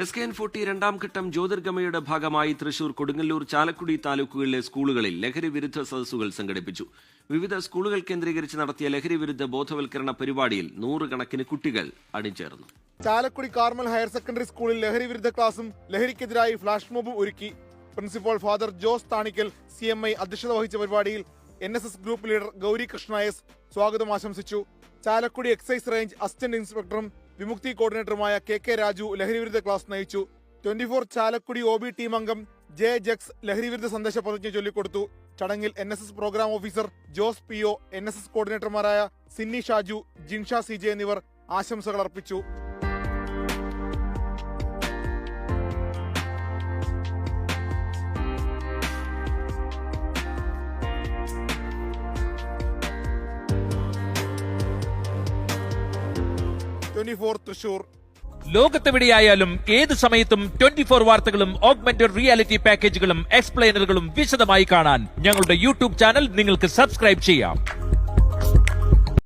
SKN40 രണ്ടാം ഘട്ടം ജ്യോതിർഗമയുടെ ഭാഗമായി തൃശൂർ, കൊടുങ്ങല്ലൂർ, ചാലക്കുടി താലൂക്കുകളിലെ സ്കൂളുകളിൽ ലഹരി വിരുദ്ധ സദസ്സുകൾ സംഘടിപ്പിച്ചു. വിവിധ സ്കൂളുകൾ കേന്ദ്രീകരിച്ച് നടത്തിയ ലഹരി വിരുദ്ധ ബോധവൽക്കരണ പരിപാടിയിൽ 100 കണക്കിന് കുട്ടികൾ അണിചേർന്നു. ചാലക്കുടി കാർമൽ ഹയർ സെക്കൻഡറി സ്കൂളിൽ ലഹരി വിരുദ്ധ ക്ലാസും ലഹരിക്കെതിരായി ഫ്ലാഷ് മോബും ഒരുക്കി. Principal father Jose Thanikkal CMI അധ്യക്ഷത വഹിച്ച പരിപാടിയിൽ NSS group leader Gauri Krishna S സ്വാഗതം ആശംസിച്ചു. ചാലക്കുടി എക്സൈസ് റേഞ്ച് അസിസ്റ്റന്റ് ഇൻസ്പെക്ടറും വിമുക്തി കോർഡിനേറ്ററുമായ KK രാജു ലഹരിവിരുദ്ധ ക്ലാസ് നയിച്ചു. 24 ചാലക്കുടി OB ടീം അംഗം J ജക്സ് ലഹരിവിരുദ്ധ സന്ദേശ പ്രതിജ്ഞ ചൊല്ലിക്കൊടുത്തു. ചടങ്ങിൽ NSS program officer Jose PO, NSS കോർഡിനേറ്റർമാരായ സിന്നി ഷാജു, ജിൻഷ CJ എന്നിവർ ആശംസകൾ അർപ്പിച്ചു. തൃശൂർ. ലോകത്തെവിടെയായാലും ഏത് സമയത്തും 24 വാർത്തകളും ഓഗ്മെന്റഡ് റിയാലിറ്റി പാക്കേജുകളും എക്സ്പ്ലെയിനറുകളും വിശദമായി കാണാൻ ഞങ്ങളുടെ YouTube ചാനൽ നിങ്ങൾക്ക് സബ്സ്ക്രൈബ് ചെയ്യാം.